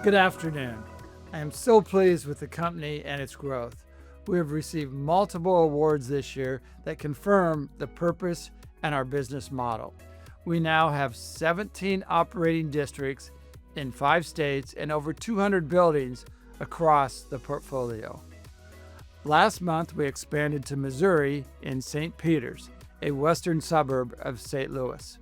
Good afternoon. I am so pleased with the company and its growth. We have received multiple awards this year that confirm the purpose and our business model. We now have 17 operating districts in 5 states and over 200 buildings across the portfolio. Last month, we expanded to Missouri in St. Peters, a western suburb of St. Louis.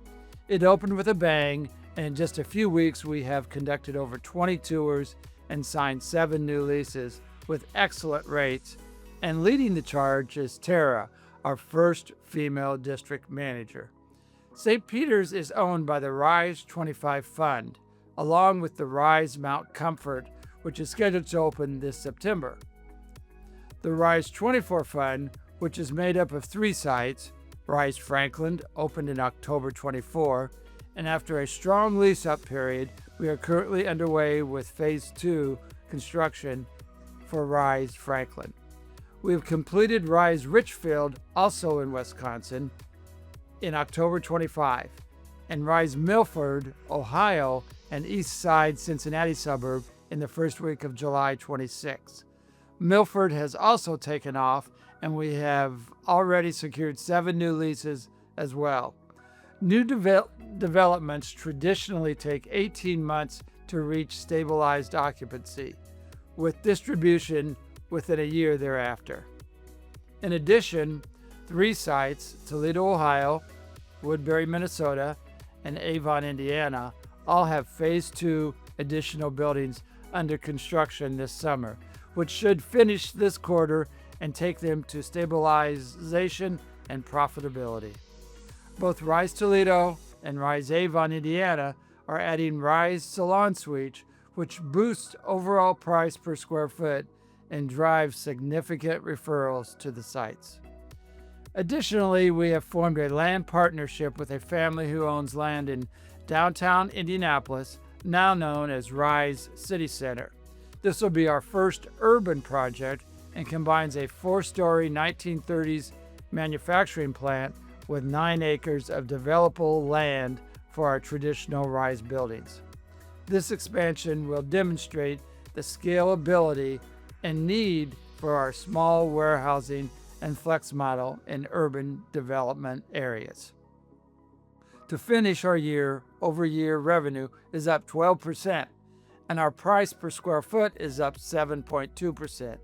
It opened with a bang, and in just a few weeks, we have conducted over 20 tours and signed 7 new leases with excellent rates. And leading the charge is Tara, our first female district manager. St. Peters is owned by the Rise 25 Fund, along with the Rise Mount Comfort, which is scheduled to open this September. The Rise 24 Fund, which is made up of 3 sites, Rise Franklin opened in October 24, and after a strong lease-up period, we are currently underway with Phase 2 construction for Rise Franklin. We have completed Rise Richfield, also in Wisconsin, in October 25, and Rise Milford, Ohio, and East Side Cincinnati suburb in the first week of July 26. Milford has also taken off, and we have already secured 7 new leases as well. New developments traditionally take 18 months to reach stabilized occupancy, with distribution within a year thereafter. In addition, 3 sites, Toledo, Ohio, Woodbury, Minnesota, and Avon, Indiana, all have Phase 2 additional buildings under construction this summer, which should finish this quarter and take them to stabilization and profitability. Both Rise Toledo and Rise Avon, Indiana, are adding Rise Salon Suites, which boosts overall price per square foot and drives significant referrals to the sites. Additionally, we have formed a land partnership with a family who owns land in downtown Indianapolis, now known as Rise City Center. This will be our first urban project and combines a 4-story 1930s manufacturing plant with 9 acres of developable land for our traditional Rise buildings. This expansion will demonstrate the scalability and need for our small warehousing and flex model in urban development areas. To finish, our year-over-year revenue is up 12%, and our price per square foot is up 7.2%.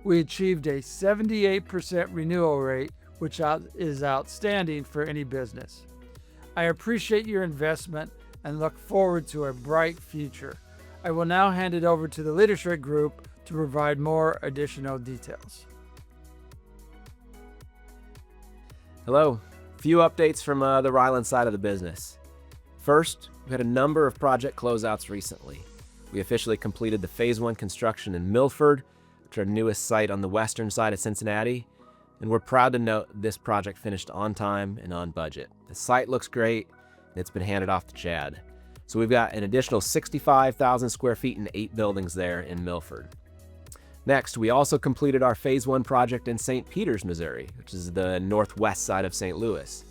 We achieved a 78% renewal rate, which is outstanding for any business. I appreciate your investment and look forward to a bright future. I will now hand it over to the leadership group to provide more additional details. Hello. Few updates from the Ryland side of the business. First, we had a number of project closeouts recently. We officially completed the Phase 1 construction in Milford, which is our newest site on the western side of Cincinnati, and we're proud to note this project finished on time and on budget. The site looks great, and it's been handed off to Chad. So we've got an additional 65,000 square feet and 8 buildings there in Milford. Next, we also completed our Phase 1 project in St. Peters, Missouri, which is the northwest side of St. Louis.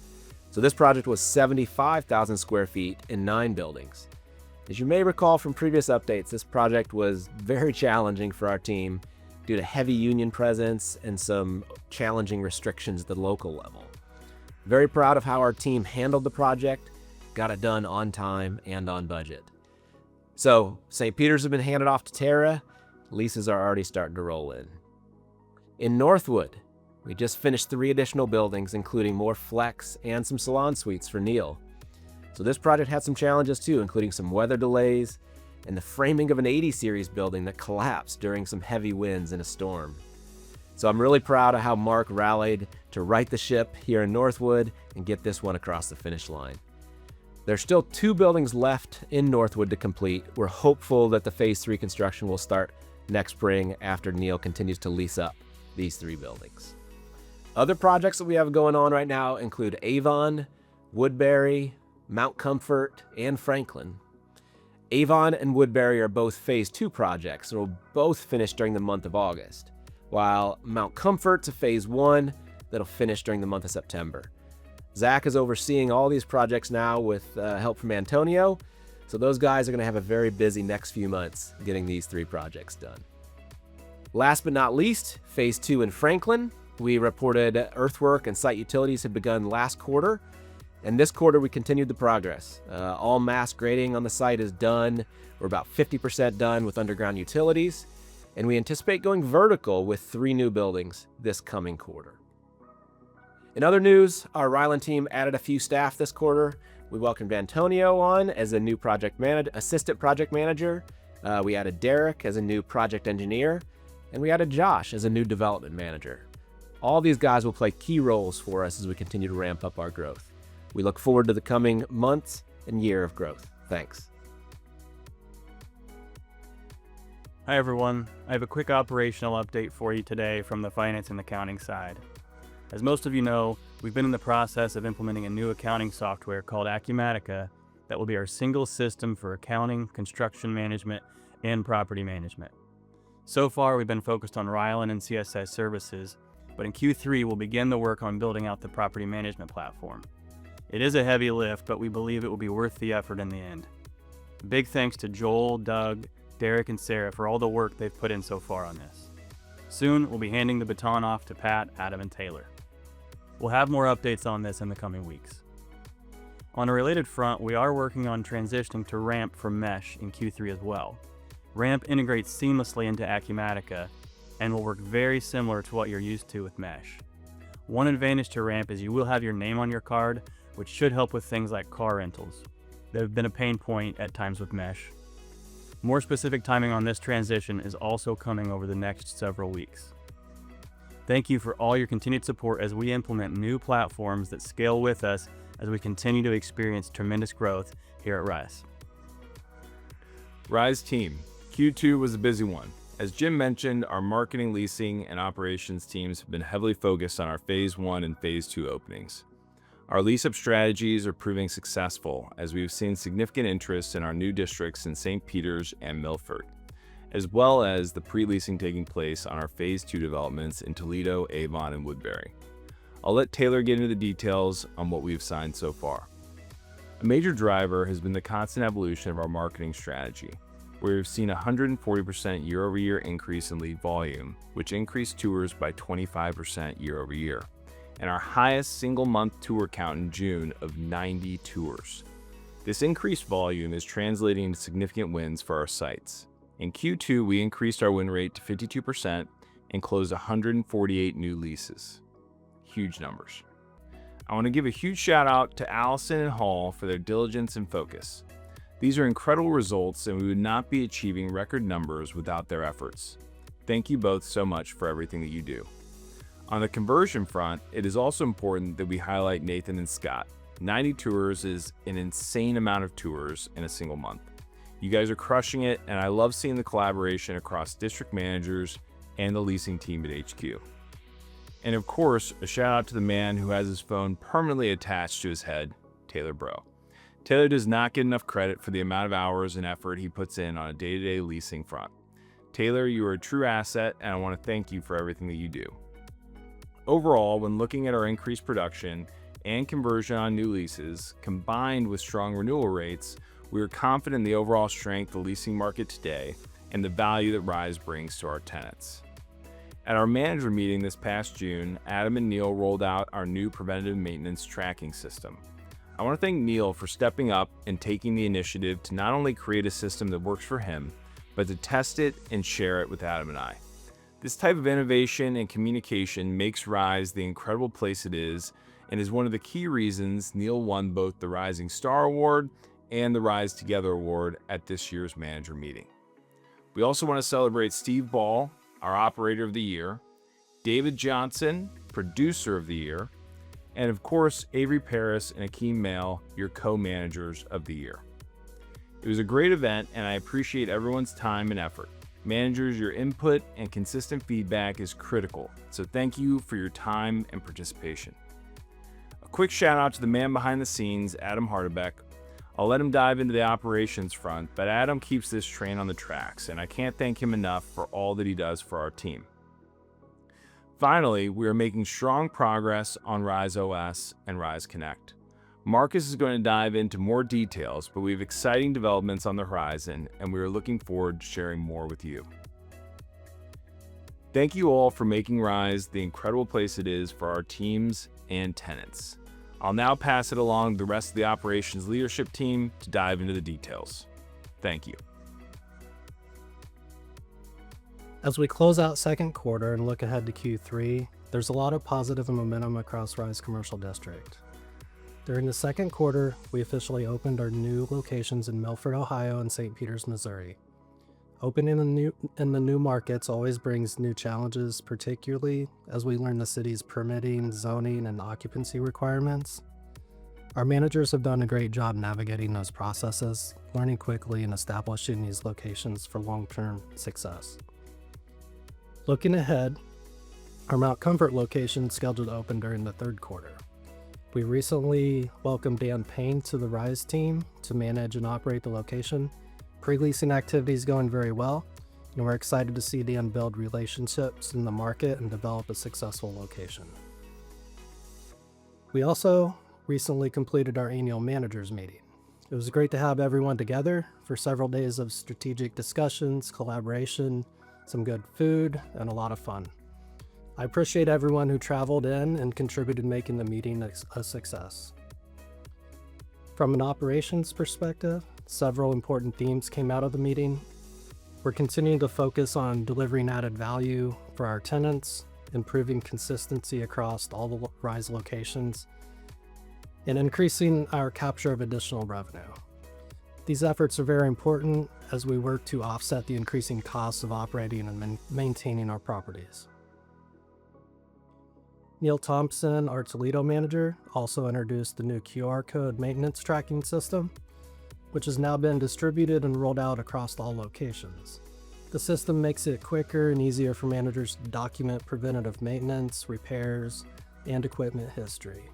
So this project was 75,000 square feet in 9 buildings. As you may recall from previous updates, this project was very challenging for our team due to heavy union presence and some challenging restrictions at the local level. Very proud of how our team handled the project, got it done on time and on budget. So St. Peters has been handed off to Tara. Leases are already starting to roll in. In Northwood, we just finished 3 additional buildings, including more flex and some salon suites for Neil. So this project had some challenges too, including some weather delays and the framing of an 80 series building that collapsed during some heavy winds in a storm. So I'm really proud of how Mark rallied to right the ship here in Northwood and get this one across the finish line. There's still 2 buildings left in Northwood to complete. We're hopeful that the Phase 3 construction will start next spring after Neil continues to lease up these 3 buildings. Other projects that we have going on right now include Avon, Woodbury, Mount Comfort, and Franklin. Avon and Woodbury are both Phase 2 projects and will both finish during the month of August, while Mount Comfort's a Phase 1 that'll finish during the month of September. Zach is overseeing all these projects now with help from Antonio, So those guys are going to have a very busy next few months getting these 3 projects done. Last but not least, Phase 2 in Franklin. We reported earthwork and site utilities had begun last quarter, and this quarter we continued the progress. All mass grading on the site is done. We're about 50% done with underground utilities, and we anticipate going vertical with 3 new buildings this coming quarter. In other news, our Ryland team added a few staff this quarter. We welcomed Antonio on as a new assistant project manager. We added Derek as a new project engineer, and we added Josh as a new development manager. All these guys will play key roles for us as we continue to ramp up our growth. We look forward to the coming months and year of growth. Thanks. Hi everyone, I have a quick operational update for you today from the finance and accounting side. As most of you know, we've been in the process of implementing a new accounting software called Acumatica that will be our single system for accounting, construction management, and property management. So far, we've been focused on Ryland and CSS services, but in Q3, we'll begin the work on building out the property management platform. It is a heavy lift, but we believe it will be worth the effort in the end. Big thanks to Joel, Doug, Derek, and Sarah for all the work they've put in so far on this. Soon, we'll be handing the baton off to Pat, Adam, and Taylor. We'll have more updates on this in the coming weeks. On a related front, we are working on transitioning to Ramp from Mesh in Q3 as well. Ramp integrates seamlessly into Acumatica and will work very similar to what you're used to with Mesh. One advantage to Ramp is you will have your name on your card, which should help with things like car rentals. That have been a pain point at times with Mesh. More specific timing on this transition is also coming over the next several weeks. Thank you for all your continued support as we implement new platforms that scale with us as we continue to experience tremendous growth here at Rise. Rise team, Q2 was a busy one. As Jim mentioned, our marketing, leasing, and operations teams have been heavily focused on our Phase 1 and Phase 2 openings. Our lease-up strategies are proving successful as we've seen significant interest in our new districts in St. Peters and Milford, as well as the pre-leasing taking place on our Phase 2 developments in Toledo, Avon, and Woodbury. I'll let Taylor get into the details on what we've signed so far. A major driver has been the constant evolution of our marketing strategy, where we've seen a 140% year-over-year increase in lead volume, which increased tours by 25% year-over-year, and our highest single-month tour count in June of 90 tours. This increased volume is translating into significant wins for our sites. In Q2, we increased our win rate to 52% and closed 148 new leases. Huge numbers. I want to give a huge shout out to Allison and Hall for their diligence and focus. These are incredible results, and we would not be achieving record numbers without their efforts. Thank you both so much for everything that you do. On the conversion front, it is also important that we highlight Nathan and Scott. 90 tours is an insane amount of tours in a single month. You guys are crushing it, and I love seeing the collaboration across district managers and the leasing team at HQ. And of course, a shout out to the man who has his phone permanently attached to his head, Taylor Bro. Taylor does not get enough credit for the amount of hours and effort he puts in on a day-to-day leasing front. Taylor, you are a true asset, and I want to thank you for everything that you do. Overall, when looking at our increased production and conversion on new leases, combined with strong renewal rates, we are confident in the overall strength of the leasing market today and the value that Rise brings to our tenants. At our manager meeting this past June, Adam and Neil rolled out our new preventative maintenance tracking system. I want to thank Neil for stepping up and taking the initiative to not only create a system that works for him, but to test it and share it with Adam and I. This type of innovation and communication makes Rise the incredible place it is, and is one of the key reasons Neil won both the Rising Star Award and the Rise Together Award at this year's manager meeting. We also want to celebrate Steve Ball, our Operator of the Year, David Johnson, Producer of the Year, and of course, Avery Paris and Akeem Mail, your co-managers of the year. It was a great event, and I appreciate everyone's time and effort. Managers, your input and consistent feedback is critical, so thank you for your time and participation. A quick shout out to the man behind the scenes, Adam Hardebeck. I'll let him dive into the operations front, but Adam keeps this train on the tracks, and I can't thank him enough for all that he does for our team. Finally, we are making strong progress on Rise OS and Rise Connect. Marcus is going to dive into more details, but we have exciting developments on the horizon, and we are looking forward to sharing more with you. Thank you all for making Rise the incredible place it is for our teams and tenants. I'll now pass it along to the rest of the operations leadership team to dive into the details. Thank you. As we close out second quarter and look ahead to Q3, there's a lot of positive momentum across Rise Commercial District. During the second quarter, we officially opened our new locations in Milford, Ohio and St. Peters, Missouri. Opening in the new markets always brings new challenges, particularly as we learn the city's permitting, zoning, and occupancy requirements. Our managers have done a great job navigating those processes, learning quickly and establishing these locations for long-term success. Looking ahead, our Mount Comfort location is scheduled to open during the third quarter. We recently welcomed Dan Payne to the Rise team to manage and operate the location. Pre-leasing activities going very well, and we're excited to see Dan build relationships in the market and develop a successful location. We also recently completed our annual managers meeting. It was great to have everyone together for several days of strategic discussions, collaboration, some good food, and a lot of fun. I appreciate everyone who traveled in and contributed making the meeting a success. From an operations perspective, several important themes came out of the meeting. We're continuing to focus on delivering added value for our tenants, improving consistency across all the Rise locations, and increasing our capture of additional revenue. These efforts are very important as we work to offset the increasing costs of operating and maintaining our properties. Neil Thompson, our Toledo manager, also introduced the new QR code maintenance tracking system, which has now been distributed and rolled out across all locations. The system makes it quicker and easier for managers to document preventative maintenance, repairs, and equipment history.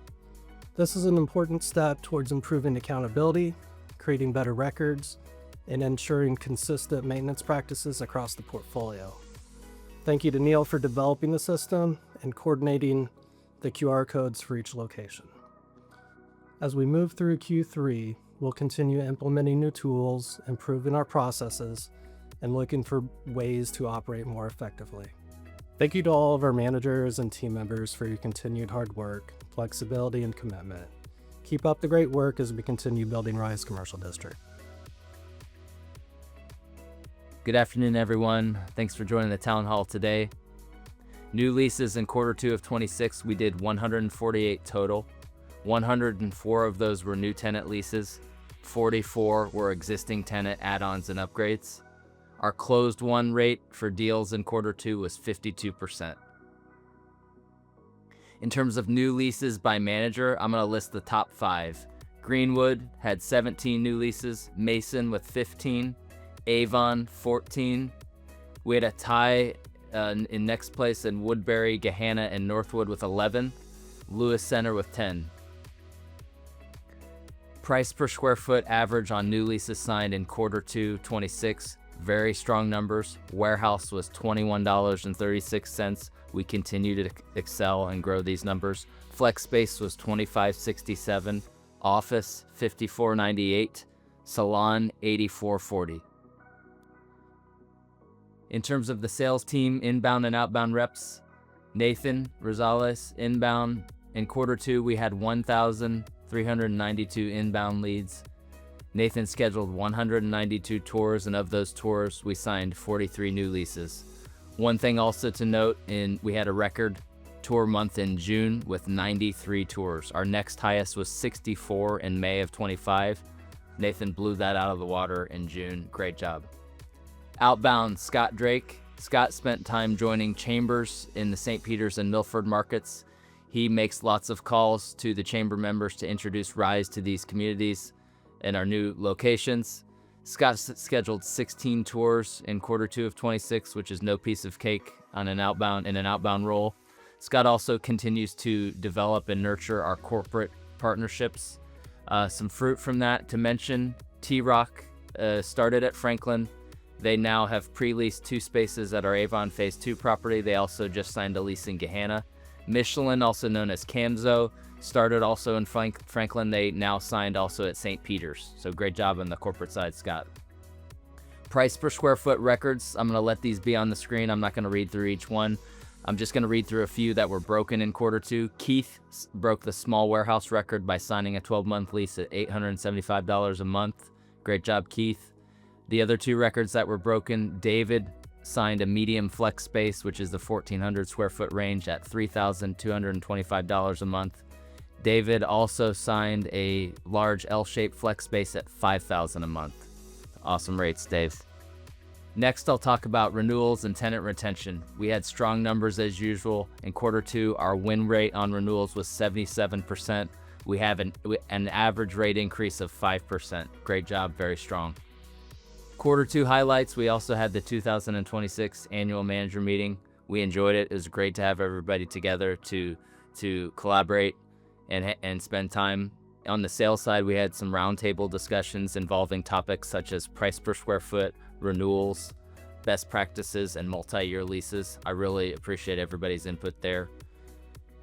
This is an important step towards improving accountability, creating better records, and ensuring consistent maintenance practices across the portfolio. Thank you to Neil for developing the system and coordinating the QR codes for each location. As we move through Q3, we'll continue implementing new tools, improving our processes, and looking for ways to operate more effectively. Thank you to all of our managers and team members for your continued hard work, flexibility, and commitment. Keep up the great work as we continue building Rise Commercial District. Good afternoon, everyone. Thanks for joining the town hall today. New leases in quarter two of 26, we did 148 total. 104 of those were new tenant leases. 44 were existing tenant add-ons and upgrades. Our closed won rate for deals in quarter two was 52%. In terms of new leases by manager, I'm going to list the top 5. Greenwood had 17 new leases, Mason with 15, Avon 14. We had a tie in next place in Woodbury, Gahanna, and Northwood with 11, Lewis Center with 10. Price per square foot average on new leases signed in quarter two 26, very strong numbers. Warehouse was $21.36. We continue to excel and grow these numbers. Flex space was $25.67. Office $54.98. Salon $84.40. In terms of the sales team, inbound and outbound reps, Nathan Rosales inbound. In quarter two, we had 1,392 inbound leads. Nathan scheduled 192 tours, and of those tours, we signed 43 new leases. One thing also to note, we had a record tour month in June with 93 tours. Our next highest was 64 in May of 25. Nathan blew that out of the water in June. Great job. Outbound, Scott Drake. Scott spent time joining Chambers in the St. Peters and Milford markets. He makes lots of calls to the Chamber members to introduce Rise to these communities and our new locations. Scott scheduled 16 tours in quarter two of 26, which is no piece of cake in an outbound role. Scott also continues to develop and nurture our corporate partnerships. Some fruit from that to mention, T-Rock started at Franklin. They now have pre-leased 2 spaces at our Avon Phase 2 property. They also just signed a lease in Gahanna. Michelin, also known as Camzo, started also in Franklin. They now signed also at St. Peter's. So great job on the corporate side, Scott. Price per square foot records. I'm going to let these be on the screen. I'm not going to read through each one. I'm just going to read through a few that were broken in Q2. Keith broke the small warehouse record by signing a 12-month lease at $875 a month. Great job, Keith. The other two records that were broken, David signed a medium flex space, which is the 1,400 square foot range, at $3,225 a month. David also signed a large L-shaped flex space at $5,000 a month. Awesome rates, Dave. Next, I'll talk about renewals and tenant retention. We had strong numbers as usual. In Q2, our win rate on renewals was 77%. We have an average rate increase of 5%. Great job, very strong. Q2 highlights, we also had the 2026 annual manager meeting. We enjoyed it. It was great to have everybody together to collaborate and spend time. On the sales side, we had some roundtable discussions involving topics such as price per square foot, renewals, best practices, and multi-year leases. I really appreciate everybody's input there.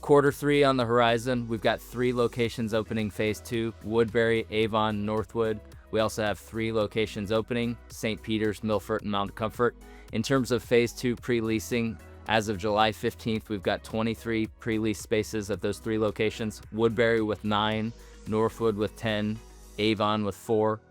Q3 on the horizon, we've got 3 locations opening phase 2, Woodbury, Avon, Northwood. We also have 3 locations opening, St. Peter's, Milford, and Mount Comfort. In terms of phase 2 pre-leasing, as of July 15th, we've got 23 pre-lease spaces at those 3 locations, Woodbury with 9, Northwood with 10, Avon with 4.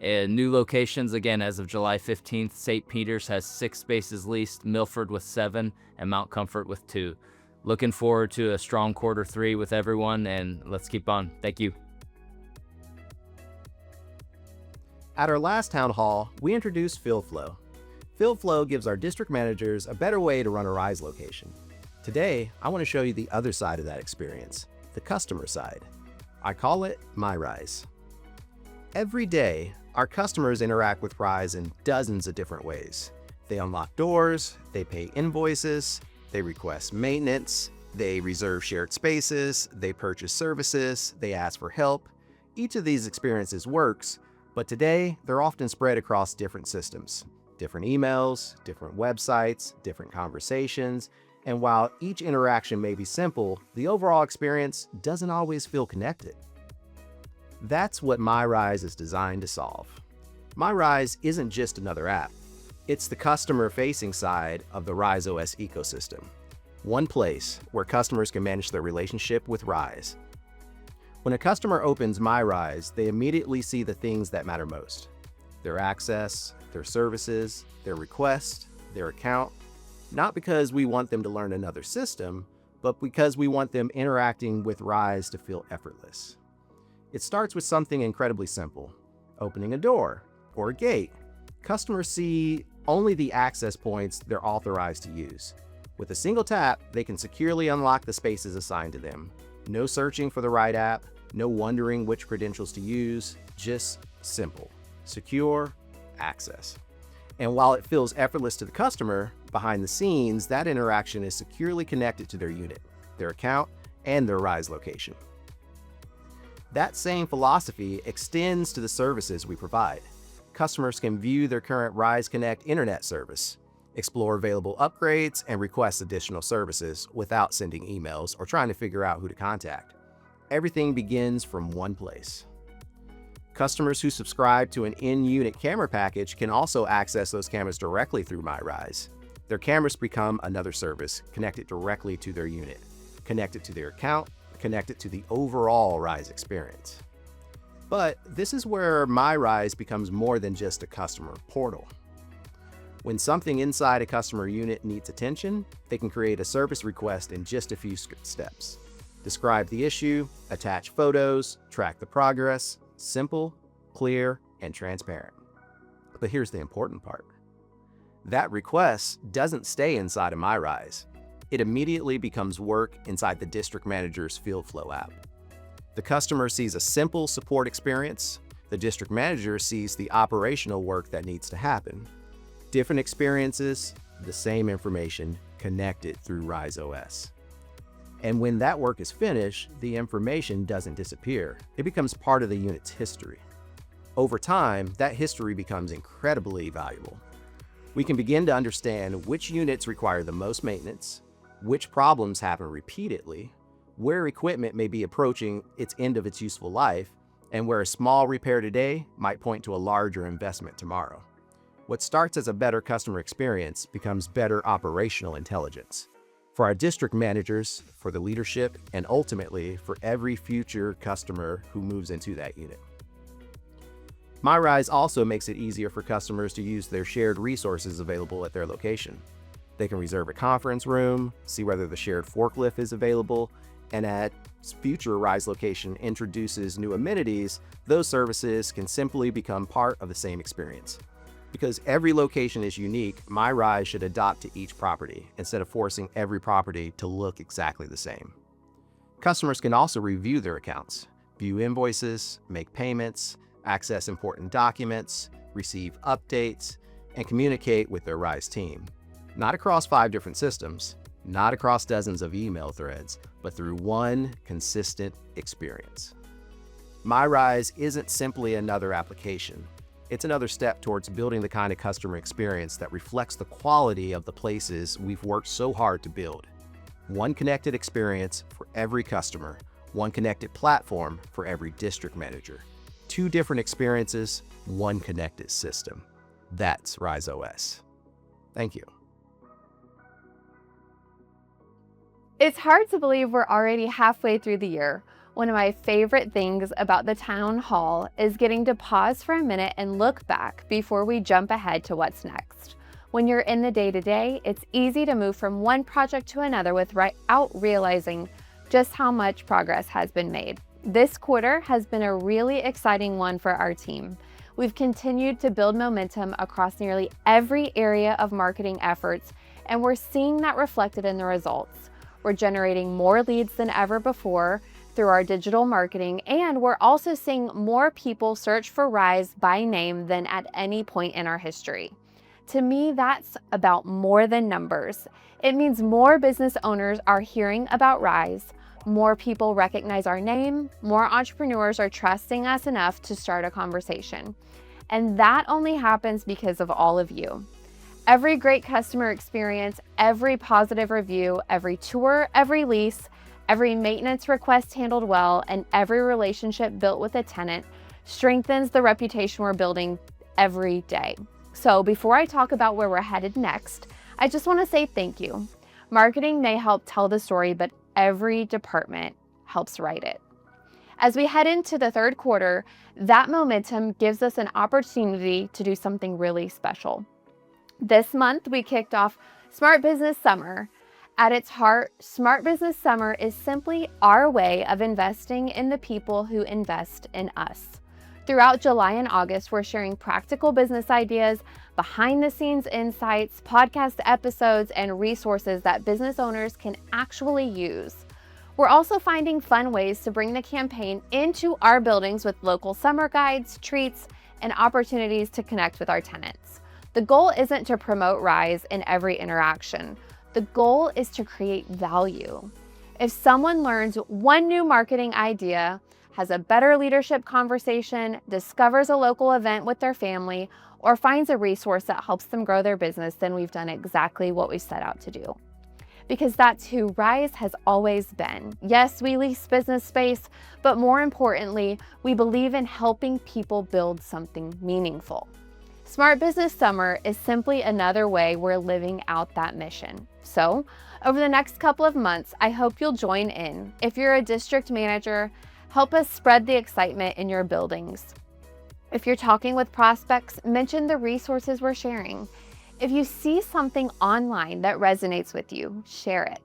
New locations, again, as of July 15th, St. Peter's has 6 spaces leased, Milford with 7, and Mount Comfort with 2. Looking forward to a strong Q3 with everyone, and let's keep on. Thank you. At our last town hall, we introduced FieldFlow. FieldFlow gives our district managers a better way to run a RISE location. Today, I want to show you the other side of that experience, the customer side. I call it MyRISE. Every day, our customers interact with RISE in dozens of different ways. They unlock doors, they pay invoices, they request maintenance, they reserve shared spaces, they purchase services, they ask for help. Each of these experiences works, but today they're often spread across different systems, different emails, different websites, different conversations, and while each interaction may be simple, the overall experience doesn't always feel connected. That's what MyRISE is designed to solve. MyRISE isn't just another app. It's the customer-facing side of the RISE OS ecosystem. One place where customers can manage their relationship with RISE. When a customer opens MyRISE, they immediately see the things that matter most. Their access, their services, their request, their account. Not because we want them to learn another system, but because we want them interacting with RISE to feel effortless. It starts with something incredibly simple, opening a door or a gate. Customers see only the access points they're authorized to use. With a single tap, they can securely unlock the spaces assigned to them. No searching for the right app, no wondering which credentials to use, just simple, secure access. And while it feels effortless to the customer, behind the scenes, that interaction is securely connected to their unit, their account, and their RISE location. That same philosophy extends to the services we provide. Customers can view their current RISE Connect internet service, explore available upgrades, and request additional services without sending emails or trying to figure out who to contact. Everything begins from one place. Customers who subscribe to an in-unit camera package can also access those cameras directly through MyRISE. Their cameras become another service connected directly to their unit, connected to their account, connected to the overall RISE experience. But this is where MyRISE becomes more than just a customer portal. When something inside a customer unit needs attention, they can create a service request in just a few steps. Describe the issue, attach photos, track the progress. Simple, clear, and transparent. But here's the important part. That request doesn't stay inside of MyRISE. It immediately becomes work inside the district manager's FieldFlow app. The customer sees a simple support experience. The district manager sees the operational work that needs to happen. Different experiences, the same information connected through RISE OS. And when that work is finished, the information doesn't disappear. It becomes part of the unit's history. Over time, that history becomes incredibly valuable. We can begin to understand which units require the most maintenance, which problems happen repeatedly, where equipment may be approaching its end of its useful life, and where a small repair today might point to a larger investment tomorrow. What starts as a better customer experience becomes better operational intelligence. For our district managers, for the leadership, and ultimately for every future customer who moves into that unit. MyRise also makes it easier for customers to use their shared resources available at their location. They can reserve a conference room, see whether the shared forklift is available, and at future Rise location introduces new amenities, those services can simply become part of the same experience. Because every location is unique, MyRise should adapt to each property instead of forcing every property to look exactly the same. Customers can also review their accounts, view invoices, make payments, access important documents, receive updates, and communicate with their Rise team. Not across 5 different systems, not across dozens of email threads, but through one consistent experience. MyRise isn't simply another application. It's another step towards building the kind of customer experience that reflects the quality of the places we've worked so hard to build. One connected experience for every customer, one connected platform for every district manager. 2 different experiences, one connected system. That's RiseOS. Thank you. It's hard to believe we're already halfway through the year. One of my favorite things about the town hall is getting to pause for a minute and look back before we jump ahead to what's next. When you're in the day-to-day, it's easy to move from one project to another without realizing just how much progress has been made. This quarter has been a really exciting one for our team. We've continued to build momentum across nearly every area of marketing efforts, and we're seeing that reflected in the results. We're generating more leads than ever before through our digital marketing, and we're also seeing more people search for Rise by name than at any point in our history. To me, that's about more than numbers. It means more business owners are hearing about Rise, more people recognize our name, more entrepreneurs are trusting us enough to start a conversation. And that only happens because of all of you. Every great customer experience, every positive review, every tour, every lease, every maintenance request handled well, and every relationship built with a tenant strengthens the reputation we're building every day. So before I talk about where we're headed next, I just want to say thank you. Marketing may help tell the story, but every department helps write it. As we head into the third quarter, that momentum gives us an opportunity to do something really special. This month, we kicked off Smart Business Summer. At its heart, Smart Business Summer is simply our way of investing in the people who invest in us. Throughout July and August, we're sharing practical business ideas, behind-the-scenes insights, podcast episodes, and resources that business owners can actually use. We're also finding fun ways to bring the campaign into our buildings with local summer guides, treats, and opportunities to connect with our tenants. The goal isn't to promote Rise in every interaction. The goal is to create value. If someone learns one new marketing idea, has a better leadership conversation, discovers a local event with their family, or finds a resource that helps them grow their business, then we've done exactly what we set out to do. Because that's who Rise has always been. Yes, we lease business space, but more importantly, we believe in helping people build something meaningful. Smart Business Summer is simply another way we're living out that mission. So, over the next couple of months, I hope you'll join in. If you're a district manager, help us spread the excitement in your buildings. If you're talking with prospects, mention the resources we're sharing. If you see something online that resonates with you, share it.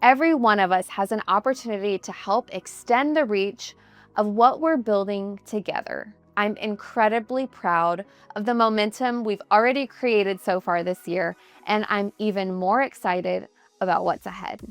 Every one of us has an opportunity to help extend the reach of what we're building together. I'm incredibly proud of the momentum we've already created so far this year, and I'm even more excited about what's ahead.